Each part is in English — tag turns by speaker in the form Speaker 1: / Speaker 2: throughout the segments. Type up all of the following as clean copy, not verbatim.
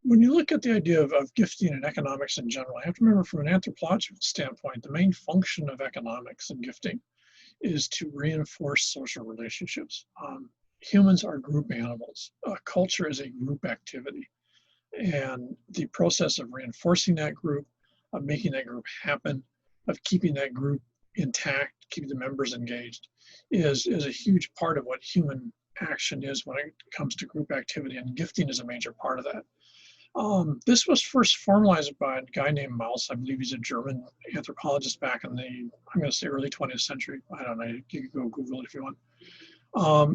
Speaker 1: when you look at the idea of gifting and economics in general, you have to remember from an anthropological standpoint, the main function of economics and gifting is to reinforce social relationships. Humans are group animals. Culture is a group activity. And the process of reinforcing that group, of making that group happen, of keeping that group intact, keeping the members engaged, is a huge part of what human action is when it comes to group activity, and gifting is a major part of that. This was first formalized by a guy named Maus. I believe he's a German anthropologist back in the, I'm going to say early 20th century. I don't know, you can go Google it if you want.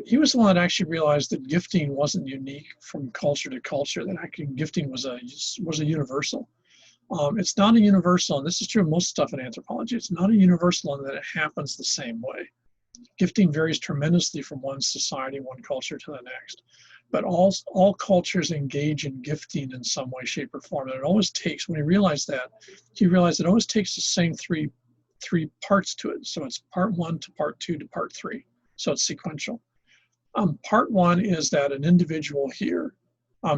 Speaker 1: He was the one that actually realized that gifting wasn't unique from culture to culture, that actually gifting was a universal. It's not a universal, and this is true of most stuff in anthropology, it's not a universal in that it happens the same way. Gifting varies tremendously from one society, one culture to the next. But all cultures engage in gifting in some way, shape, or form. And it always takes, when he realized it always takes the same three parts to it. So it's part one to part two to part three. So it's sequential. Part one is that an individual here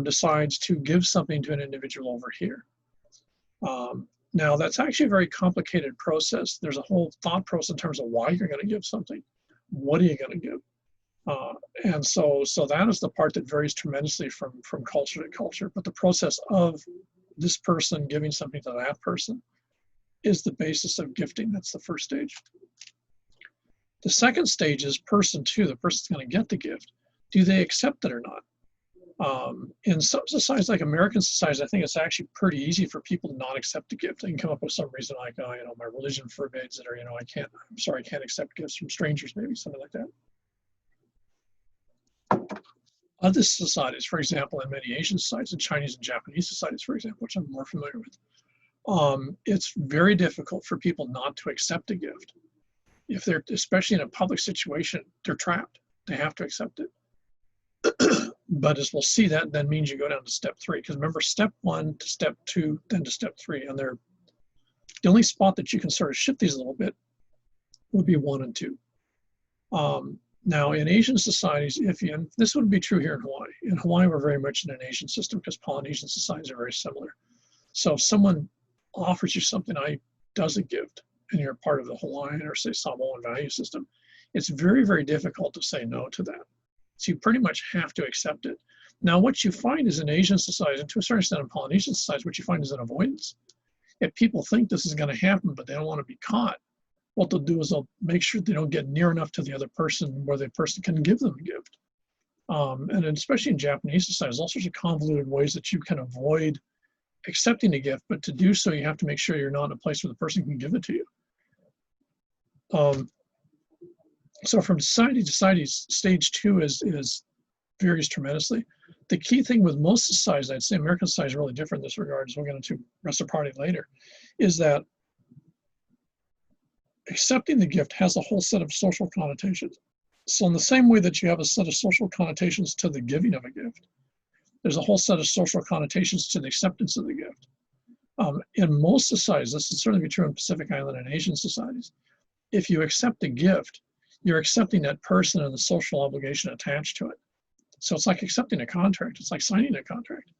Speaker 1: decides to give something to an individual over here. Now that's actually a very complicated process. There's a whole thought process in terms of why you're going to give something. What are you going to give? And so that is the part that varies tremendously from culture to culture. But the process of this person giving something to that person is the basis of gifting. That's the first stage. The second stage is person two. The person's going to get the gift. Do they accept it or not? In some societies, like American societies, I think it's actually pretty easy for people to not accept a gift. They can come up with some reason like, oh, my religion forbids it, or, I can't accept gifts from strangers, maybe something like that. Other societies, for example, in many Asian societies, and Chinese and Japanese societies, for example, which I'm more familiar with, it's very difficult for people not to accept a gift. If they're, especially in a public situation, they're trapped. They have to accept it. But as we'll see, that then means you go down to step three. Because remember, step one to step two, then to step three. And they're the only spot that you can sort of shift these a little bit would be one and two. Now, in Asian societies, and this would be true here in Hawaii. In Hawaii, we're very much in an Asian system because Polynesian societies are very similar. So if someone offers you something, does a gift, and you're part of the Hawaiian or say Samoan value system, it's very, very difficult to say no to that. So you pretty much have to accept it. Now, what you find is in Asian societies, and to a certain extent in Polynesian societies, what you find is an avoidance. If people think this is going to happen, but they don't want to be caught, what they'll do is they'll make sure they don't get near enough to the other person where the person can give them a gift. And especially in Japanese societies, all sorts of convoluted ways that you can avoid accepting a gift, but to do so, you have to make sure you're not in a place where the person can give it to you. So from society to society, stage two varies tremendously. The key thing with most societies, I'd say American society is really different in this regard, as we'll get into reciprocity later, is that accepting the gift has a whole set of social connotations. So in the same way that you have a set of social connotations to the giving of a gift, there's a whole set of social connotations to the acceptance of the gift. In most societies, this would certainly be true in Pacific Island and Asian societies, if you accept a gift, you're accepting that person and the social obligation attached to it. So it's like accepting a contract. It's like signing a contract.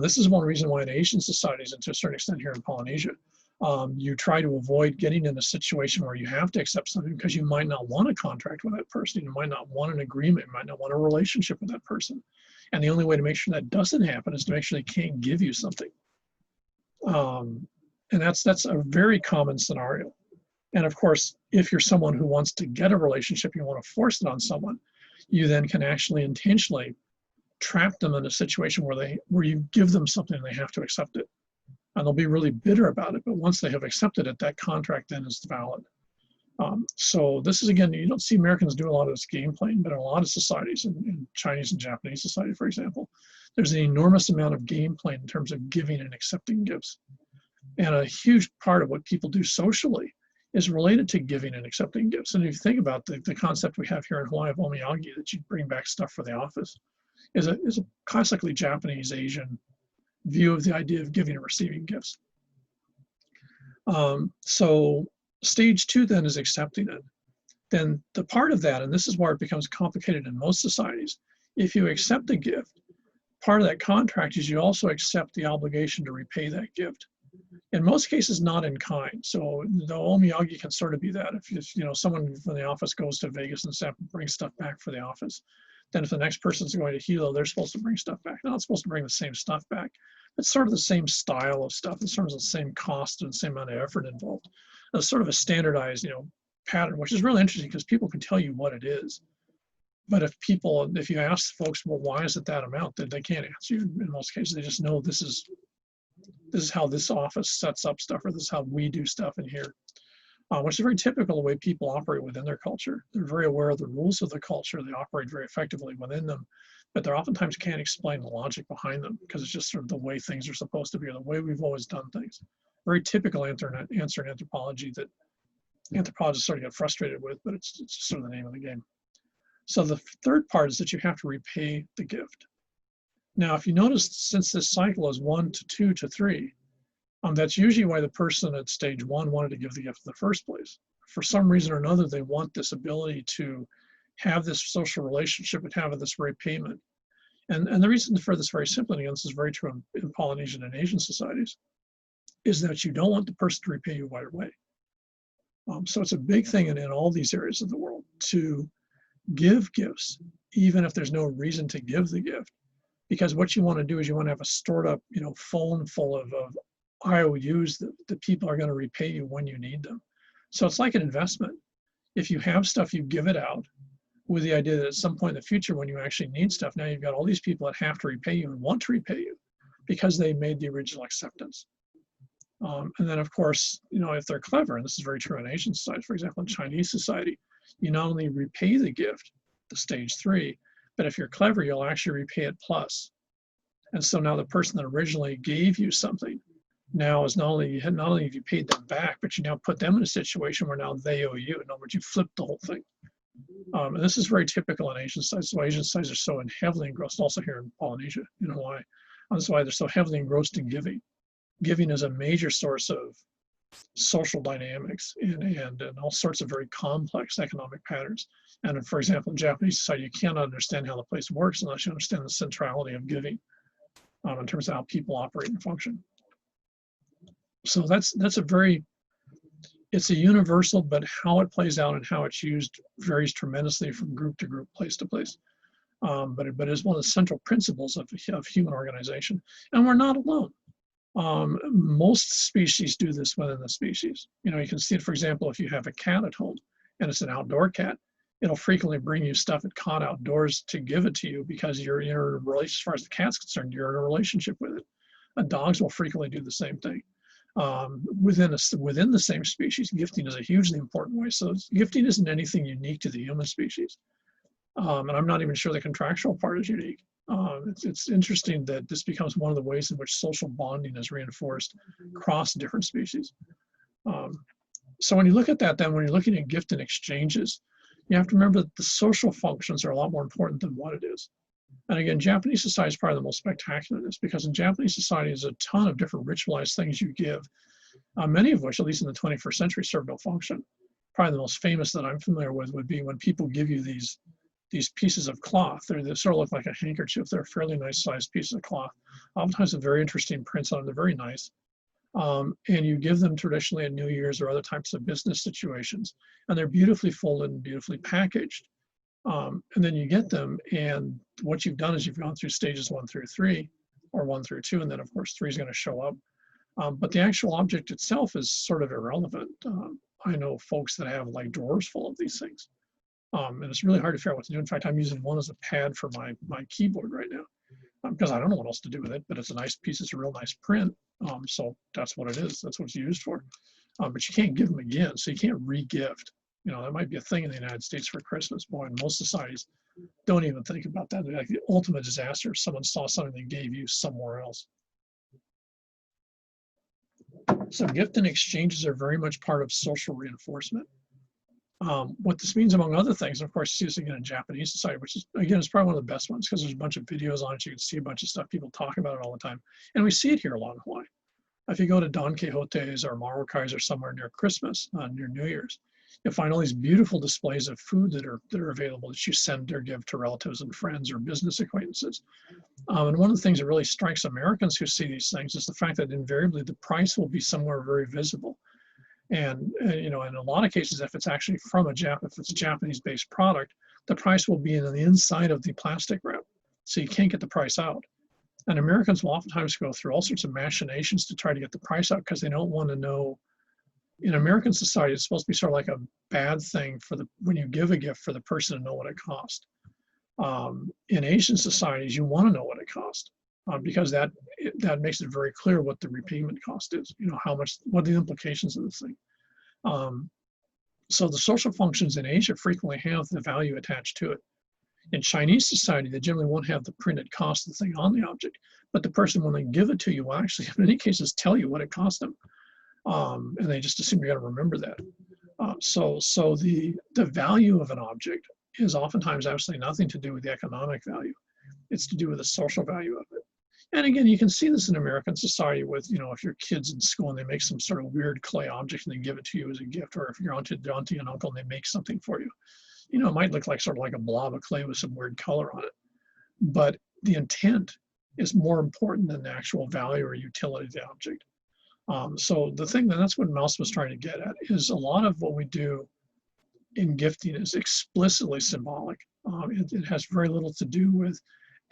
Speaker 1: This is one reason why in Asian societies, and to a certain extent here in Polynesia, you try to avoid getting in a situation where you have to accept something because you might not want a contract with that person. You might not want an agreement. You might not want a relationship with that person. And the only way to make sure that doesn't happen is to make sure they can't give you something. And that's a very common scenario. And of course, if you're someone who wants to get a relationship, you want to force it on someone, you then can actually intentionally trap them in a situation where you give them something and they have to accept it. And they'll be really bitter about it, but once they have accepted it, that contract then is valid. So this is, again, you don't see Americans do a lot of this game playing, but in a lot of societies, in Chinese and Japanese society, for example, there's an enormous amount of game playing in terms of giving and accepting gifts. And a huge part of what people do socially is related to giving and accepting gifts. And if you think about the concept we have here in Hawaii of omiyagi, that you bring back stuff for the office, is a classically Japanese Asian view of the idea of giving and receiving gifts. So stage two then is accepting it. Then the part of that, and this is where it becomes complicated in most societies, if you accept a gift, part of that contract is you also accept the obligation to repay that gift. In most cases, not in kind. So the omiyagi can sort of be that. If you know, someone from the office goes to Vegas and brings stuff back for the office, then if the next person's going to Hilo, they're supposed to bring stuff back. They're not supposed to bring the same stuff back. It's sort of the same style of stuff in terms of the same cost and the same amount of effort involved. It's sort of a standardized, you know, pattern, which is really interesting because people can tell you what it is. But if you ask folks, well, why is it that amount, then they can't answer you. In most cases, they just know this is how this office sets up stuff, or this is how we do stuff in here, which is very typical the way people operate within their culture. They're very aware of the rules of the culture. They operate very effectively within them, but they oftentimes can't explain the logic behind them because it's just sort of the way things are supposed to be, or the way we've always done things. Very typical answer in anthropology that anthropologists sort of get frustrated with, but it's sort of the name of the game. So the third part is that you have to repay the gift. Now, if you notice, since this cycle is 1 to 2 to 3, that's usually why the person at stage 1 wanted to give the gift in the first place. For some reason or another, they want this ability to have this social relationship and have this repayment. And the reason for this, very simply, and this is very true in Polynesian and Asian societies, is that you don't want the person to repay you right away. So it's a big thing in all these areas of the world to give gifts, even if there's no reason to give the gift. Because what you want to do is you want to have a stored up, you know, phone full of IOUs that people are going to repay you when you need them. So it's like an investment. If you have stuff, you give it out with the idea that at some point in the future, when you actually need stuff, now you've got all these people that have to repay you and want to repay you because they made the original acceptance. And then, of course, you know, if they're clever, and this is very true in Asian society, for example, in Chinese society, you not only repay the gift, the stage 3, but if you're clever, you'll actually repay it plus. And so now the person that originally gave you something now is not only have you paid them back, but you now put them in a situation where now they owe you. In other words, you flip the whole thing. And this is very typical in Asian societies. So Asian societies are so heavily engrossed, also here in Polynesia, in Hawaii. That's why they're so heavily engrossed in giving. Giving is a major source of social dynamics and all sorts of very complex economic patterns. And for example, in Japanese society, you cannot understand how the place works unless you understand the centrality of giving in terms of how people operate and function. So it's a universal, but how it plays out and how it's used varies tremendously from group to group, place to place. But it is one of the central principles of human organization. And we're not alone. Most species do this within the species. You know, you can see it, for example, if you have a cat at home and it's an outdoor cat, it'll frequently bring you stuff it caught outdoors to give it to you because you're in a relationship, as far as the cat's concerned, you're in a relationship with it. Dogs will frequently do the same thing. Within the same species, gifting is a hugely important way. So gifting isn't anything unique to the human species. And I'm not even sure the contractual part is unique. It's interesting that this becomes one of the ways in which social bonding is reinforced across different species. So when you look at that, then when you're looking at gift and exchanges, you have to remember that the social functions are a lot more important than what it is. And again, Japanese society is probably the most spectacular in this, because in Japanese society, there's a ton of different ritualized things you give, many of which, at least in the 21st century, serve no function. Probably the most famous that I'm familiar with would be when people give you these pieces of cloth. They sort of look like a handkerchief. They're fairly nice sized pieces of cloth. Oftentimes with very interesting prints on them. They're very nice. And you give them traditionally at New Year's or other types of business situations. And they're beautifully folded and beautifully packaged. And then you get them, and what you've done is you've gone through stages 1 through 3, or 1 through 2, and then of course 3 is going to show up. But the actual object itself is sort of irrelevant. I know folks that have like drawers full of these things. And it's really hard to figure out what to do. In fact, I'm using one as a pad for my keyboard right now because I don't know what else to do with it, but it's a nice piece. It's a real nice print. So that's what it is. That's what it's used for. But you can't give them again, so you can't re-gift. You know, that might be a thing in the United States for Christmas. Boy, in most societies don't even think about that. They're like the ultimate disaster if someone saw something they gave you somewhere else. So gift and exchanges are very much part of social reinforcement. What this means, among other things, and of course, see this again in Japanese society, which is, again, is probably one of the best ones because there's a bunch of videos on it. You can see a bunch of stuff. People talk about it all the time. And we see it here a lot in Hawaii. If you go to Don Quixote's or Marukai's or somewhere near Christmas, near New Year's, You'll find all these beautiful displays of food that are available that you send or give to relatives and friends or business acquaintances. And one of the things that really strikes Americans who see these things is the fact that invariably the price will be somewhere very visible. And you know, in a lot of cases, if it's actually from if it's a Japanese-based product, the price will be in the inside of the plastic wrap, so you can't get the price out. And Americans will oftentimes go through all sorts of machinations to try to get the price out because they don't want to know. In American society, it's supposed to be sort of like a bad thing for when you give a gift for the person to know what it cost. In Asian societies, you want to know what it cost because that makes it very clear what the repayment cost is. You know, how much, what are the implications of the thing. So the social functions in Asia frequently have the value attached to it. In Chinese society, they generally won't have the printed cost of the thing on the object, but the person, when they give it to you, will actually, in many cases, tell you what it cost them. And they just assume you're going to remember that. So the value of an object is oftentimes absolutely nothing to do with the economic value. It's to do with the social value of it. And again, you can see this in American society with, you know, if your kid's in school and they make some sort of weird clay object and they give it to you as a gift, or if you're auntie and uncle and they make something for you. You know, it might look like sort of like a blob of clay with some weird color on it. But the intent is more important than the actual value or utility of the object. So the thing that's what Mouse was trying to get at is a lot of what we do in gifting is explicitly symbolic. It has very little to do with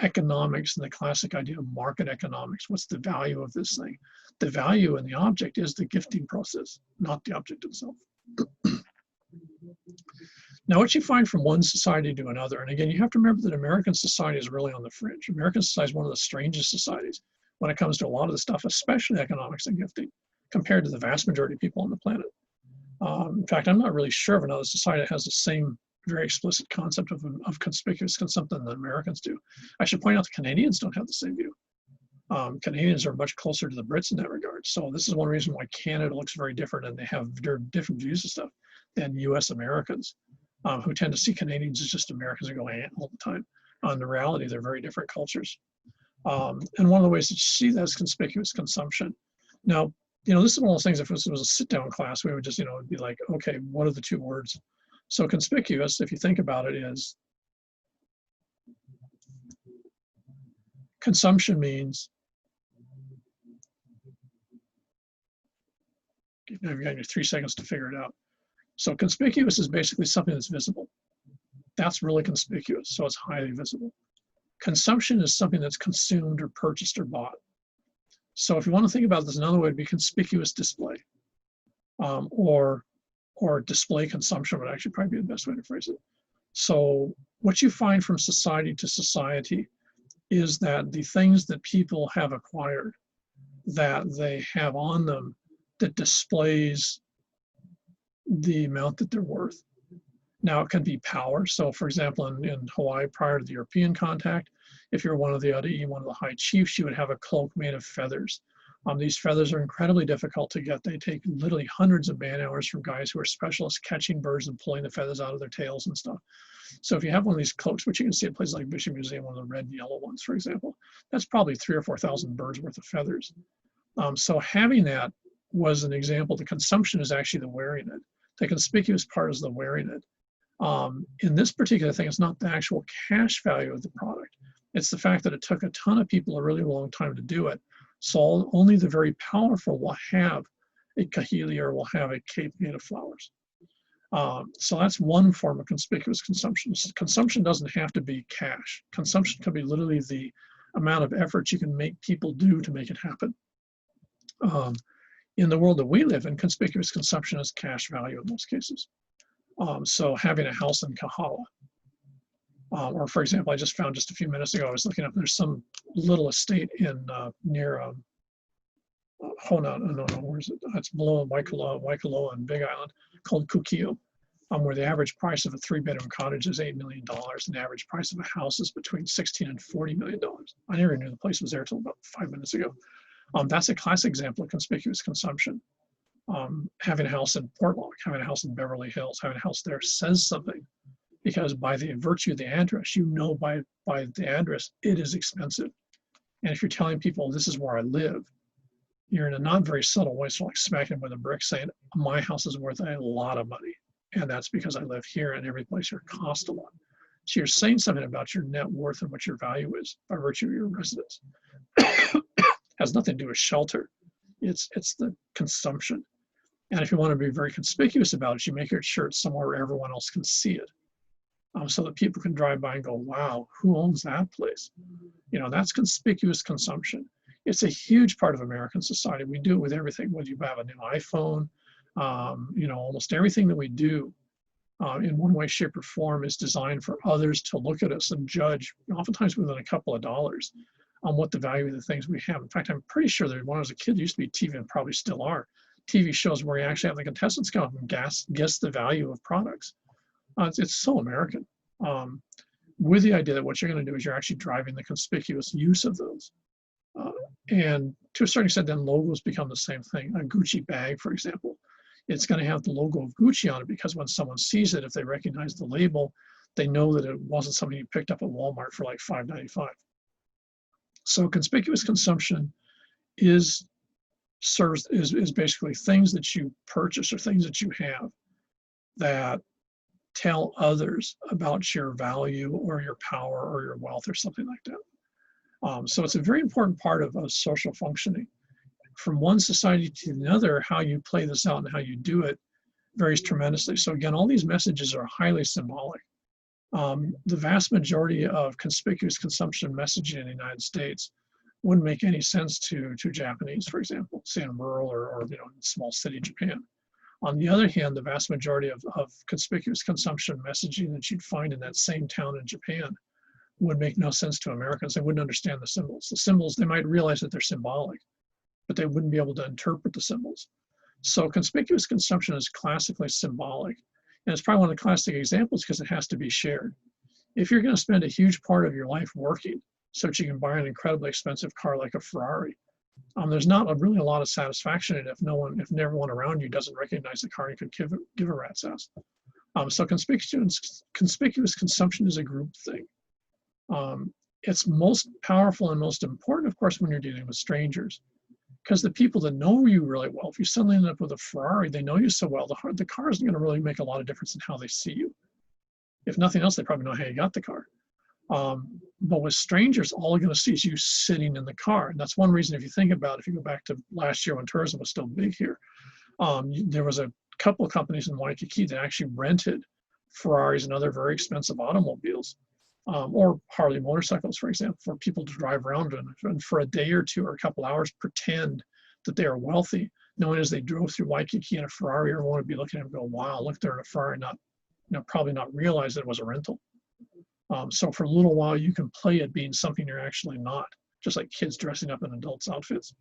Speaker 1: economics and the classic idea of market economics. What's the value of this thing? The value in the object is the gifting process, not the object itself. Now, what you find from one society to another, and again, you have to remember that American society is really on the fringe. American society is one of the strangest societies when it comes to a lot of the stuff, especially economics and gifting, compared to the vast majority of people on the planet. In fact, I'm not really sure of another society that has the same very explicit concept of conspicuous consumption that Americans do. I should point out the Canadians don't have the same view. Canadians are much closer to the Brits in that regard. So this is one reason why Canada looks very different, and they have different views of stuff than US Americans, who tend to see Canadians as just Americans who go all the time. In reality, they're very different cultures. And one of the ways that you see that is conspicuous consumption. Now, you know, this is one of those things, if this was a sit-down class, we would just, you know, be like, okay, what are the two words? So conspicuous, if you think about it, is consumption means, you've got your 3 seconds to figure it out. So conspicuous is basically something that's visible. That's really conspicuous, so it's highly visible. Consumption is something that's consumed or purchased or bought. So if you want to think about this, another way would be conspicuous display, or display consumption would actually probably be the best way to phrase it. So what you find from society to society is that the things that people have acquired, that they have on them, that displays the amount that they're worth. Now, it can be power. So, for example, in Hawaii, prior to the European contact, if you're one of the high chiefs, you would have a cloak made of feathers. These feathers are incredibly difficult to get. They take literally hundreds of man hours from guys who are specialists catching birds and pulling the feathers out of their tails and stuff. So if you have one of these cloaks, which you can see at places like Bishop Museum, one of the red and yellow ones, for example, that's probably 3,000 or 4,000 birds worth of feathers. So having that was an example. The consumption is actually the wearing it. The conspicuous part is the wearing it. In this particular thing, it's not the actual cash value of the product. It's the fact that it took a ton of people a really long time to do it. So only the very powerful will have a kahili or will have a cape made of flowers. So that's one form of conspicuous consumption. Consumption doesn't have to be cash. Consumption can be literally the amount of effort you can make people do to make it happen. In the world that we live in, conspicuous consumption is cash value in most cases. So having a house in Kahala, or for example, I just found just a few minutes ago, I was looking up, there's some little estate in near, where is it? It's below Waikoloa and Big Island, called Kukio, where the average price of a 3-bedroom cottage is $8 million, and the average price of a house is between $16 and $40 million. I never knew the place was there until about 5 minutes ago. That's a classic example of conspicuous consumption. Having a house in Portlock, having a house in Beverly Hills, having a house there says something, because by the virtue of the address, you know by the address, it is expensive. And if you're telling people this is where I live, you're in a not very subtle way, so like smacking them with a brick saying, my house is worth a lot of money. And that's because I live here and every place here costs a lot. So you're saying something about your net worth and what your value is by virtue of your residence. Has nothing to do with shelter. It's the consumption. And if you want to be very conspicuous about it, you make your shirt somewhere where everyone else can see it. So that people can drive by and go, wow, who owns that place? You know, that's conspicuous consumption. It's a huge part of American society. We do it with everything, whether you have a new iPhone, you know, almost everything that we do in one way, shape, or form is designed for others to look at us and judge, oftentimes within a couple of dollars, on what the value of the things we have. In fact, I'm pretty sure that when I was a kid, there used to be TV, and probably still are, TV shows where you actually have the contestants come up and guess the value of products. It's so American, with the idea that what you're going to do is you're actually driving the conspicuous use of those. And to a certain extent, then logos become the same thing. A Gucci bag, for example, it's going to have the logo of Gucci on it because when someone sees it, if they recognize the label, they know that it wasn't something you picked up at Walmart for like $5.95. So conspicuous consumption is basically things that you purchase or things that you have that tell others about your value or your power or your wealth or something like that. So it's a very important part of social functioning. From one society to another, how you play this out and how you do it varies tremendously. So again, all these messages are highly symbolic. The vast majority of conspicuous consumption messaging in the United States wouldn't make any sense to Japanese, for example, say in rural or you know, small city Japan. On the other hand, the vast majority of conspicuous consumption messaging that you'd find in that same town in Japan would make no sense to Americans. They wouldn't understand the symbols. The symbols, they might realize that they're symbolic, but they wouldn't be able to interpret the symbols. So conspicuous consumption is classically symbolic. And it's probably one of the classic examples because it has to be shared. If you're going to spend a huge part of your life working so that you can buy an incredibly expensive car like a Ferrari, there's not really a lot of satisfaction in it if everyone around you doesn't recognize the car and could give a rat's ass. So conspicuous consumption is a group thing. It's most powerful and most important, of course, when you're dealing with strangers, because the people that know you really well, if you suddenly end up with a Ferrari, they know you so well, the car isn't going to really make a lot of difference in how they see you. If nothing else, they probably know how you got the car. But with strangers, all they're going to see is you sitting in the car. And that's one reason, if you think about it, if you go back to last year when tourism was still big here, there was a couple of companies in Waikiki that actually rented Ferraris and other very expensive automobiles, or Harley motorcycles, for example, for people to drive around in, and for a day or two or a couple hours pretend that they are wealthy, knowing as they drove through Waikiki in a Ferrari, everyone would be looking at them and go, wow, look, they're in a Ferrari, probably not realize that it was a rental. So for a little while, you can play it being something you're actually not, just like kids dressing up in adults' outfits.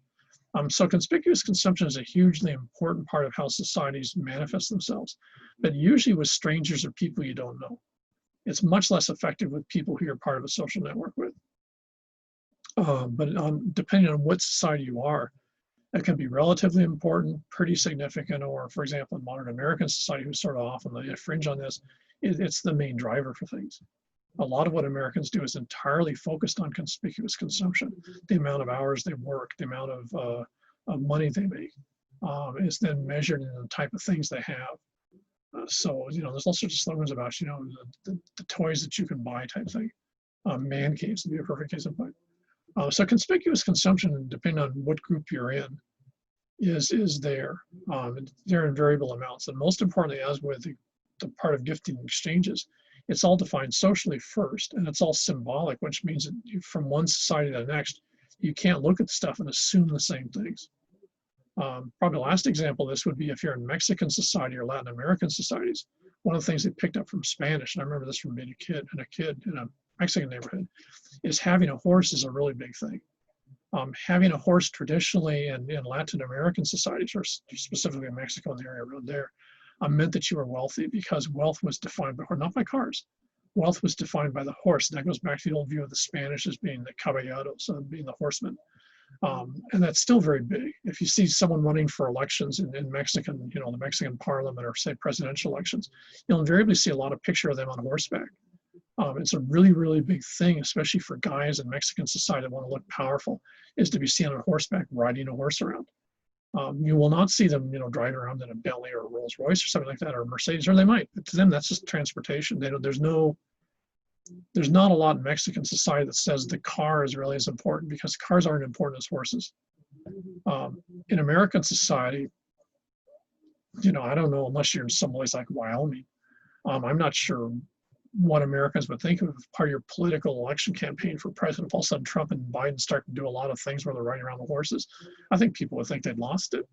Speaker 1: So conspicuous consumption is a hugely important part of how societies manifest themselves, but usually with strangers or people you don't know. It's much less effective with people who you're part of a social network with. But depending on what society you are, it can be relatively important, pretty significant, or for example, in modern American society, who's sort of off on the fringe on this, it's the main driver for things. A lot of what Americans do is entirely focused on conspicuous consumption. The amount of hours they work, the amount of money they make, is then measured in the type of things they have. So, there's all sorts of slogans about, the toys that you can buy type thing. Man caves would be a perfect case in point. So conspicuous consumption, depending on what group you're in, is there. They're in variable amounts. And most importantly, as with the part of gifting exchanges, it's all defined socially first, and it's all symbolic, which means that from one society to the next, you can't look at stuff and assume the same things. Probably the last example of this would be if you're in Mexican society or Latin American societies. One of the things they picked up from Spanish, and I remember this from being a kid in a Mexican neighborhood, is having a horse is a really big thing. Having a horse traditionally in Latin American societies, or specifically in Mexico and the area around there, meant that you were wealthy, because wealth was defined by, not by cars. Wealth was defined by the horse. And that goes back to the old view of the Spanish as being the caballeros, being the horsemen. And that's still very big. If you see someone running for elections in Mexican, the Mexican parliament, or say presidential elections, you'll invariably see a lot of picture of them on horseback. It's a really, really big thing, especially for guys in Mexican society that want to look powerful, is to be seen on horseback riding a horse around. You will not see them, driving around in a Bentley or a Rolls Royce or something like that, or a Mercedes, or they might, but to them, that's just transportation. There's not a lot in Mexican society that says the car is really as important, because cars aren't important as horses. In American society, I don't know, unless you're in some place like Wyoming, I'm not sure what Americans would think of part of your political election campaign for president. If all of a sudden Trump and Biden start to do a lot of things where they're riding around the horses, I think people would think they'd lost it.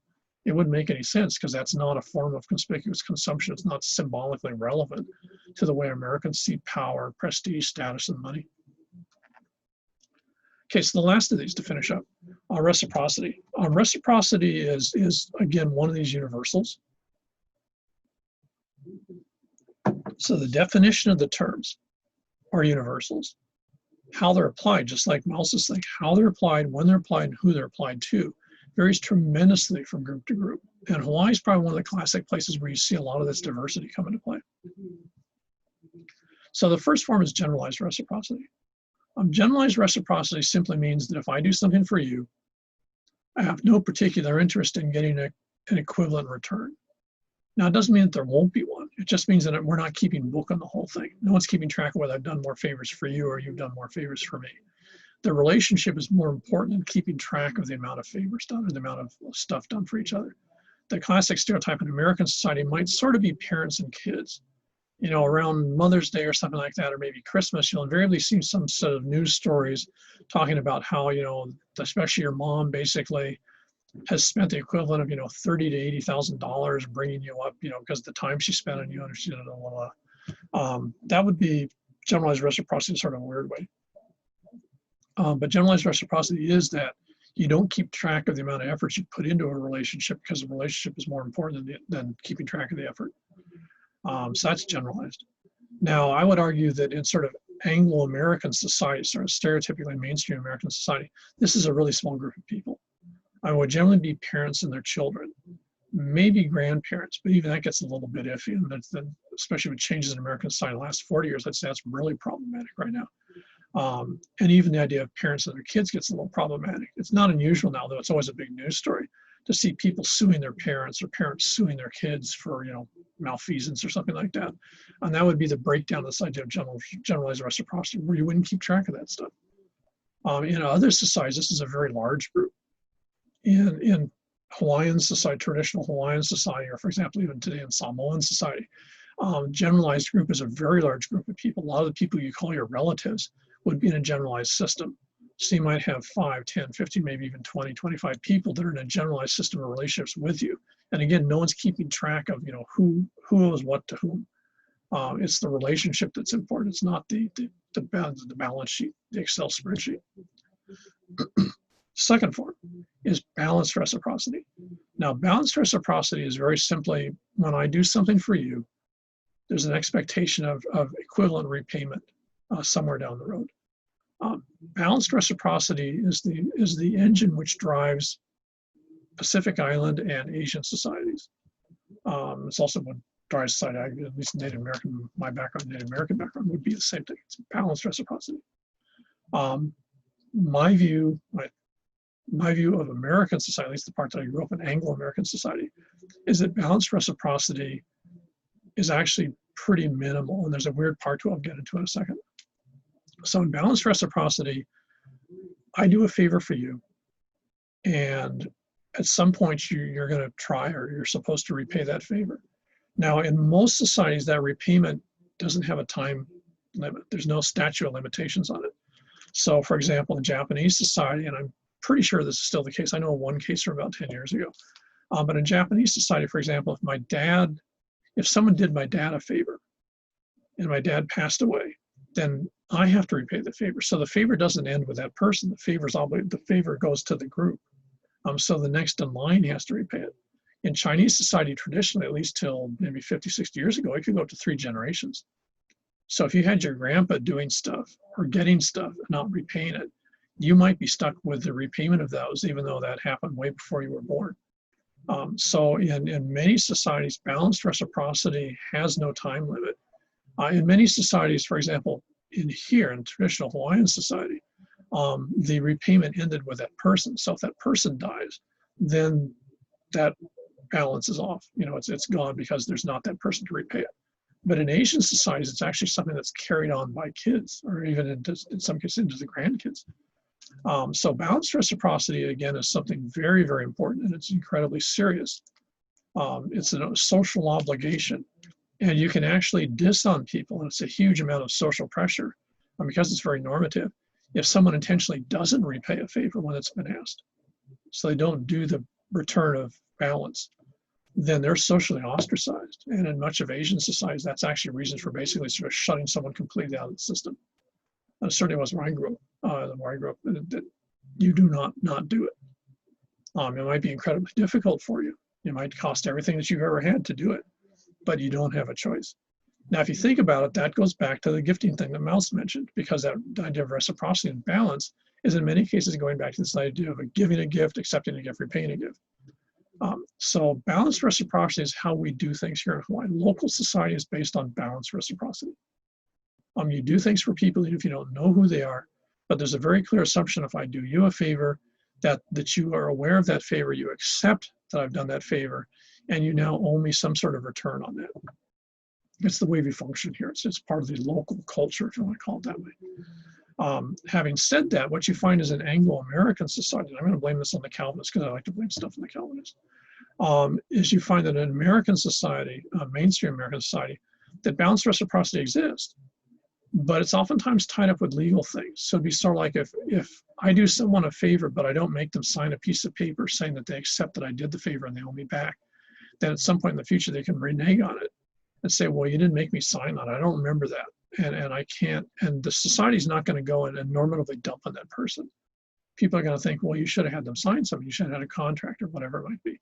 Speaker 1: It wouldn't make any sense, because that's not a form of conspicuous consumption. It's not symbolically relevant to the way Americans see power, prestige, status, and money. Okay, so the last of these to finish up, reciprocity. Reciprocity is again one of these universals. So the definition of the terms are universals. How they're applied, just like Mouse's thing, how they're applied, when they're applied, and who they're applied to, varies tremendously from group to group. And Hawaii is probably one of the classic places where you see a lot of this diversity come into play. So the first form is generalized reciprocity. Generalized reciprocity simply means that if I do something for you, I have no particular interest in getting an equivalent return. Now, it doesn't mean that there won't be one. It just means that we're not keeping book on the whole thing. No one's keeping track of whether I've done more favors for you or you've done more favors for me. The relationship is more important than keeping track of the amount of favors done or the amount of stuff done for each other. The classic stereotype in American society might sort of be parents and kids. Around Mother's Day or something like that, or maybe Christmas, you'll invariably see some sort of news stories talking about how, especially your mom basically has spent the equivalent of, $30,000 to $80,000 bringing you up, because the time she spent on you, and she didn't know. That would be generalized reciprocity in sort of a weird way. But generalized reciprocity is that you don't keep track of the amount of effort you put into a relationship, because the relationship is more important than keeping track of the effort. So that's generalized. Now, I would argue that in sort of Anglo-American society, sort of stereotypically mainstream American society, this is a really small group of people. I would generally be parents and their children, maybe grandparents, but even that gets a little bit iffy. And that's especially with changes in American society in the last 40 years, I'd say that's really problematic right now. And even the idea of parents and their kids gets a little problematic. It's not unusual now, though it's always a big news story, to see people suing their parents or parents suing their kids for, malfeasance or something like that. And that would be the breakdown of this idea of generalized reciprocity, where you wouldn't keep track of that stuff. In other societies, this is a very large group. In Hawaiian society, traditional Hawaiian society, or for example, even today in Samoan society, generalized group is a very large group of people. A lot of the people you call your relatives would be in a generalized system. So you might have 5, 10, 15, maybe even 20, 25 people that are in a generalized system of relationships with you. And again, no one's keeping track of, who owes what to whom. It's the relationship that's important. It's not the balance sheet, the Excel spreadsheet. Second form is balanced reciprocity. Now, balanced reciprocity is very simply, when I do something for you, there's an expectation of equivalent repayment somewhere down the road. Balanced reciprocity is the engine which drives Pacific Island and Asian societies. It's also what drives society, at least Native American, my background, Native American background, would be the same thing. It's balanced reciprocity. My view of American society, at least the part that I grew up in, Anglo-American society, is that balanced reciprocity is actually pretty minimal. And there's a weird part to it I'll get into in a second. So in balanced reciprocity, I do a favor for you, and at some point you're going to try, or you're supposed to repay that favor. Now, in most societies, that repayment doesn't have a time limit. There's no statute of limitations on it. So for example, in Japanese society, and I'm pretty sure this is still the case, I know one case from about 10 years ago, but in Japanese society, for example, if someone did my dad a favor and my dad passed away, then I have to repay the favor. So the favor doesn't end with that person. The favor goes to the group. So the next in line has to repay it. In Chinese society, traditionally, at least till maybe 50, 60 years ago, it could go up to 3 generations. So if you had your grandpa doing stuff or getting stuff and not repaying it, you might be stuck with the repayment of those, even though that happened way before you were born. So in many societies, balanced reciprocity has no time limit. In many societies, for example, in traditional Hawaiian society, the repayment ended with that person. So if that person dies, then that balance is off. You know, it's gone because there's not that person to repay it. But in Asian societies, it's actually something that's carried on by kids, or even in some cases into the grandkids. So balanced reciprocity, again, is something very, very important, and it's incredibly serious. It's a social obligation, and you can actually diss on people, and it's a huge amount of social pressure, because it's very normative, if someone intentionally doesn't repay a favor when it's been asked. So they don't do the return of balance, then they're socially ostracized. And in much of Asian societies, that's actually reasons for basically sort of shutting someone completely out of the system. And it certainly was where I grew up, that you do not do it. It might be incredibly difficult for you. It might cost everything that you've ever had to do it, but you don't have a choice. Now, if you think about it, that goes back to the gifting thing that Mouse mentioned, because that idea of reciprocity and balance is in many cases going back to this idea of giving a gift, accepting a gift, repaying a gift. So balanced reciprocity is how we do things here in Hawaii. Local society is based on balanced reciprocity. You do things for people even if you don't know who they are, but there's a very clear assumption if I do you a favor, that you are aware of that favor, you accept that I've done that favor, and you now owe me some sort of return on that. It's the way we function here. It's part of the local culture, if you want to call it that way. Having said that, what you find is in Anglo-American society, and I'm going to blame this on the Calvinists because I like to blame stuff on the Calvinists, is you find that in American society, mainstream American society, that balanced reciprocity exists, but it's oftentimes tied up with legal things. So it'd be sort of like if I do someone a favor, but I don't make them sign a piece of paper saying that they accept that I did the favor and they owe me back, then at some point in the future, they can renege on it and say, well, you didn't make me sign that. I don't remember that. And I can't, and the society's not going to go in and normatively dump on that person. People are going to think, well, you should have had them sign something. You should have had a contract or whatever it might be.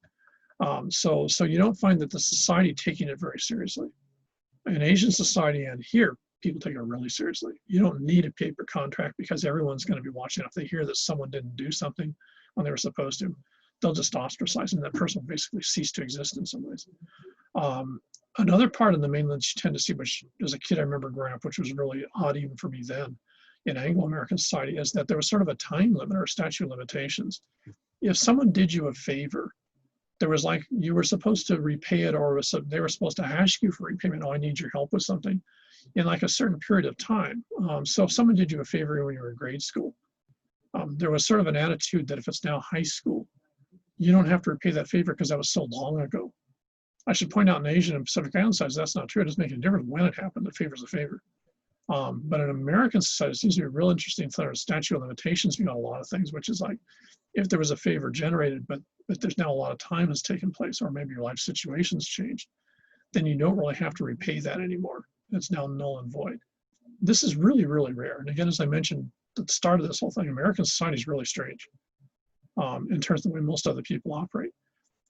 Speaker 1: So you don't find that the society taking it very seriously. In Asian society and here, people take it really seriously. You don't need a paper contract because everyone's going to be watching. If they hear that someone didn't do something when they were supposed to, they'll just ostracize them. That person will basically cease to exist in some ways. Another part of the mainland you tend to see, which as a kid I remember growing up, which was really odd even for me then, in Anglo-American society, is that there was sort of a time limit or statute of limitations. If someone did you a favor, there was like, you were supposed to repay it, or they were supposed to ask you for repayment. Oh, I need your help with something in like a certain period of time. So if someone did you a favor when you were in grade school, there was sort of an attitude that if it's now high school, you don't have to repay that favor because that was so long ago. I should point out in Asian and Pacific Island sides, that's not true. It doesn't make any difference when it happened. The favor's a favor. But in American society, it seems to be a real interesting thing. Statute of limitations, we got a lot of things, which is like, if there was a favor generated, but there's now a lot of time has taken place, or maybe your life situation's changed, then you don't really have to repay that anymore. It's now null and void. This is really, really rare. And again, as I mentioned at the start of this whole thing, American society is really strange in terms of the way most other people operate.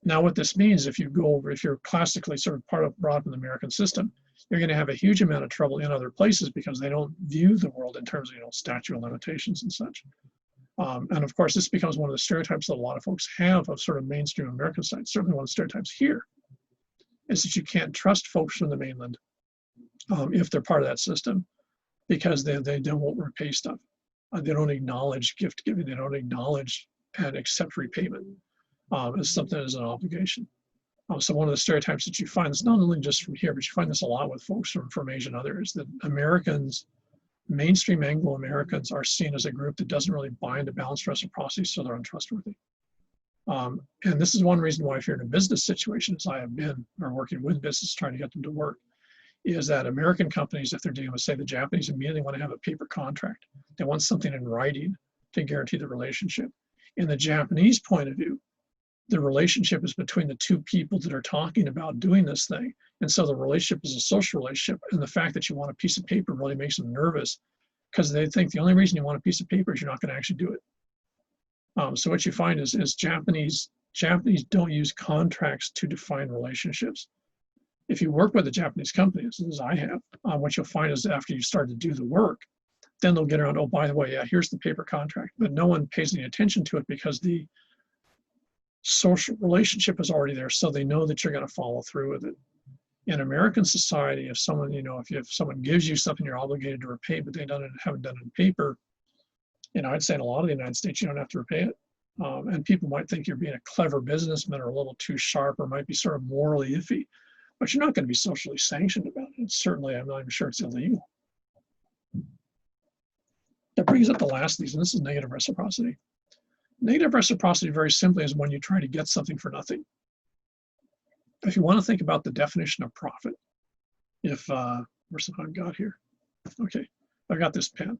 Speaker 1: Now, what this means, if you're classically sort of brought up in the American system, you're going to have a huge amount of trouble in other places because they don't view the world in terms of, statute of limitations and such. And of course, this becomes one of the stereotypes that a lot of folks have of sort of mainstream American society. Certainly one of the stereotypes here is that you can't trust folks from the mainland if they're part of that system because they won't repay stuff. They don't acknowledge gift giving. They don't acknowledge and accept repayment as something as an obligation. So one of the stereotypes that you find, it's not only just from here, but you find this a lot with folks from Asia and others, that Americans, mainstream Anglo-Americans, are seen as a group that doesn't really buy into balanced reciprocity, so they're untrustworthy. And this is one reason why if you're in a business situation, as I have been, or working with business trying to get them to work, is that American companies, if they're dealing with, say, the Japanese, immediately want to have a paper contract. They want something in writing to guarantee the relationship. In the Japanese point of view, the relationship is between the two people that are talking about doing this thing. And so the relationship is a social relationship. And the fact that you want a piece of paper really makes them nervous because they think the only reason you want a piece of paper is you're not going to actually do it. So what you find is Japanese don't use contracts to define relationships. If you work with a Japanese company, as I have, what you'll find is after you start to do the work, then they'll get around, oh, by the way, yeah, here's the paper contract. But no one pays any attention to it because the social relationship is already there, so they know that you're going to follow through with it. In American society, if someone, if someone gives you something, you're obligated to repay, but they haven't done it in paper, I'd say in a lot of the United States, you don't have to repay it. And people might think you're being a clever businessman or a little too sharp or might be sort of morally iffy, but you're not going to be socially sanctioned about it. Certainly, I'm not even sure it's illegal. That brings up the last of these, and this is negative reciprocity. Negative reciprocity, very simply, is when you try to get something for nothing. If you want to think about the definition of profit, if, where's the I've got here? Okay, I've got this pen.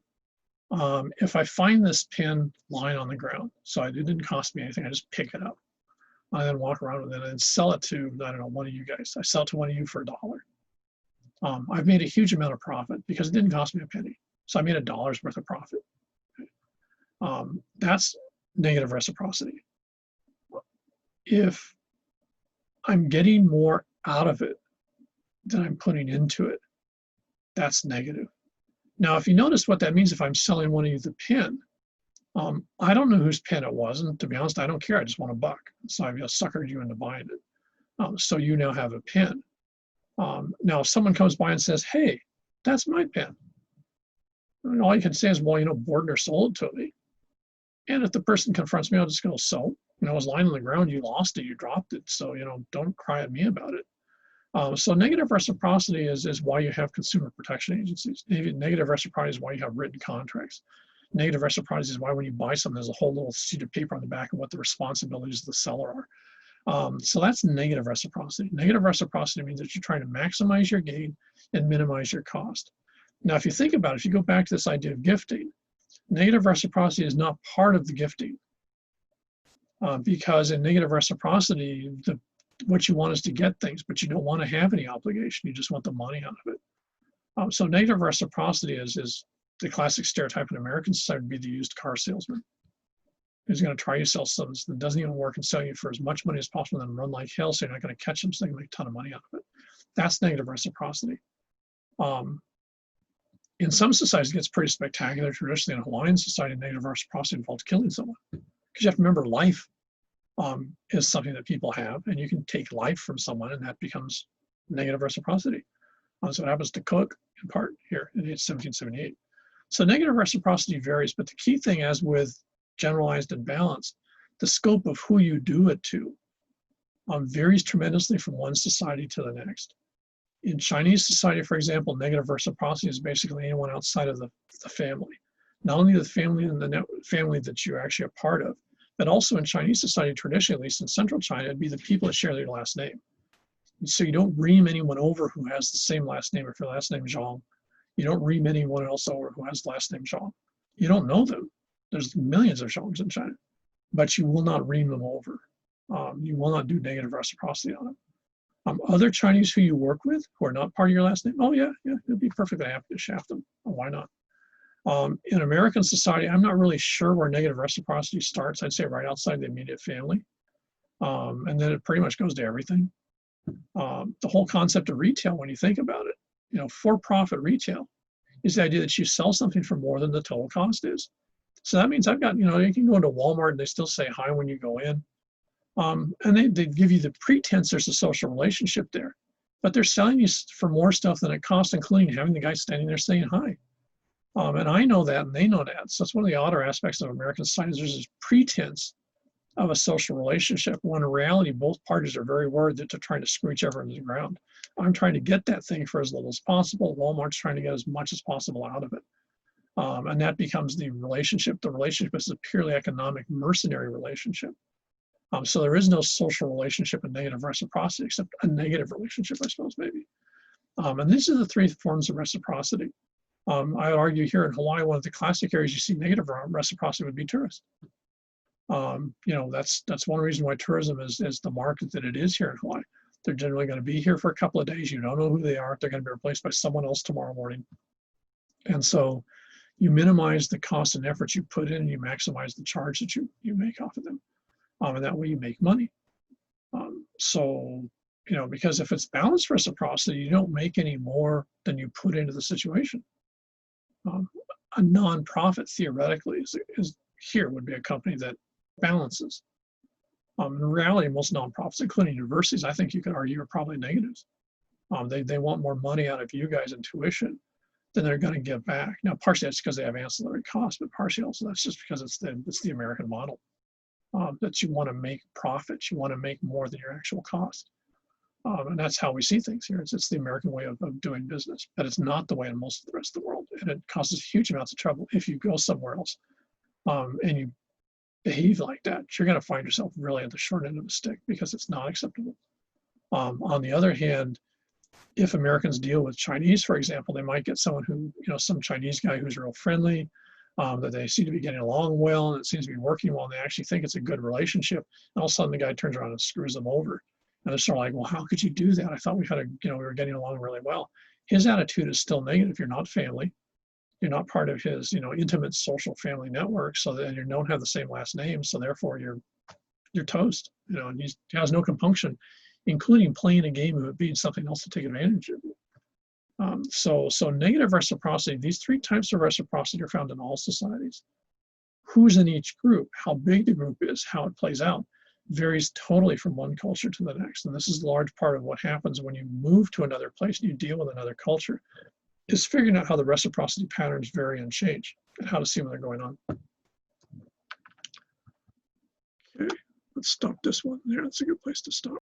Speaker 1: If I find this pen lying on the ground, so it didn't cost me anything, I just pick it up. I then walk around with it and sell it to, I don't know, one of you guys. I sell it to one of you for $1. I've made a huge amount of profit because it didn't cost me a penny. So I made $1 worth of profit. That's negative reciprocity. If I'm getting more out of it than I'm putting into it, that's negative. Now, if you notice what that means, if I'm selling one of you the pen, I don't know whose pen it was, and to be honest, I don't care. I just want $1. So I've just suckered you into buying it. So you now have a pen. Now, if someone comes by and says, "Hey, that's my pen," and all you can say is, "Well, you know, Bordner sold it to me." And if the person confronts me, I'll just go, "So, you know, it was lying on the ground. You lost it. You dropped it. So, you know, don't cry at me about it." So negative reciprocity is why you have consumer protection agencies. Negative reciprocity is why you have written contracts. Negative reciprocity is why when you buy something, there's a whole little sheet of paper on the back of what the responsibilities of the seller are. So that's negative reciprocity. Negative reciprocity means that you're trying to maximize your gain and minimize your cost. Now, if you think about it, if you go back to this idea of gifting, negative reciprocity is not part of the gifting. Because in negative reciprocity, what you want is to get things, but you don't want to have any obligation. You just want the money out of it. So negative reciprocity is the classic stereotype in American society would be the used car salesman who's going to try to sell something that doesn't even work and sell you for as much money as possible and then run like hell so you're not going to catch them so they can make a ton of money out of it. That's negative reciprocity. In some societies, it gets pretty spectacular. Traditionally, in Hawaiian society, negative reciprocity involves killing someone. Because you have to remember, life is something that people have, and you can take life from someone, and that becomes negative reciprocity. So it happens to Cook, in part, here in 1778. So negative reciprocity varies, but the key thing, as with generalized and balanced, the scope of who you do it to varies tremendously from one society to the next. In Chinese society, for example, negative reciprocity is basically anyone outside of the family. Not only the family and the family that you're actually a part of, but also in Chinese society, traditionally, at least in central China, it'd be the people that share their last name. So you don't ream anyone over who has the same last name. If your last name is Zhang, you don't ream anyone else over who has the last name Zhang. You don't know them. There's millions of Zhangs in China, but you will not ream them over. You will not do negative reciprocity on them. Other Chinese who you work with who are not part of your last name, oh yeah, you'd be perfectly happy to shaft them. Oh, why not? In American society, I'm not really sure where negative reciprocity starts. I'd say right outside the immediate family. And then it pretty much goes to everything. The whole concept of retail, when you think about it, you know, for-profit retail is the idea that you sell something for more than the total cost is. So that means I've got, you know, you can go into Walmart and they still say hi when you go in. And they give you the pretense there's a social relationship there, but they're selling you for more stuff than it costs, including having the guy standing there saying hi. And I know that, and they know that. So it's one of the odder aspects of American society. There's this pretense of a social relationship, when in reality, both parties are very worried that they're trying to screw each other into the ground. I'm trying to get that thing for as little as possible. Walmart's trying to get as much as possible out of it. And that becomes the relationship. The relationship is a purely economic mercenary relationship. So there is no social relationship in negative reciprocity, except a negative relationship, I suppose, maybe. And these are the three forms of reciprocity. I would argue here in Hawaii, one of the classic areas you see negative reciprocity would be tourists. You know, that's one reason why tourism is the market that it is here in Hawaii. They're generally going to be here for a couple of days. You don't know who they are. They're going to be replaced by someone else tomorrow morning. And so you minimize the cost and efforts you put in, and you maximize the charge that you make off of them. And that way you make money. So, you know, because if it's balanced reciprocity, you don't make any more than you put into the situation. A nonprofit theoretically is here would be a company that balances. In reality, most nonprofits, including universities, I think you could argue are probably negatives. They want more money out of you guys in tuition than they're going to give back. Now, partially that's because they have ancillary costs, but partially also that's just because it's the American model. that you want to make profits, you want to make more than your actual cost. And that's how we see things here. It's the American way of doing business, but it's not the way in most of the rest of the world. And it causes huge amounts of trouble if you go somewhere else and you behave like that. You're going to find yourself really at the short end of the stick because it's not acceptable. On the other hand, if Americans deal with Chinese, for example, they might get someone who, some Chinese guy who's real friendly, that they seem to be getting along well, and it seems to be working well, and they actually think it's a good relationship. And all of a sudden, the guy turns around and screws them over. And they're sort of like, well, how could you do that? I thought we had we were getting along really well. His attitude is still negative. You're not family. You're not part of his, intimate social family network. So that you don't have the same last name. So therefore, you're toast. And he has no compunction, including playing a game of it being something else to take advantage of you. So negative reciprocity. These three types of reciprocity are found in all societies. Who's in each group, how big the group is, how it plays out, varies totally from one culture to the next. And this is a large part of what happens when you move to another place and you deal with another culture, is figuring out how the reciprocity patterns vary and change and how to see when they're going on. Okay, let's stop this one there. That's a good place to stop.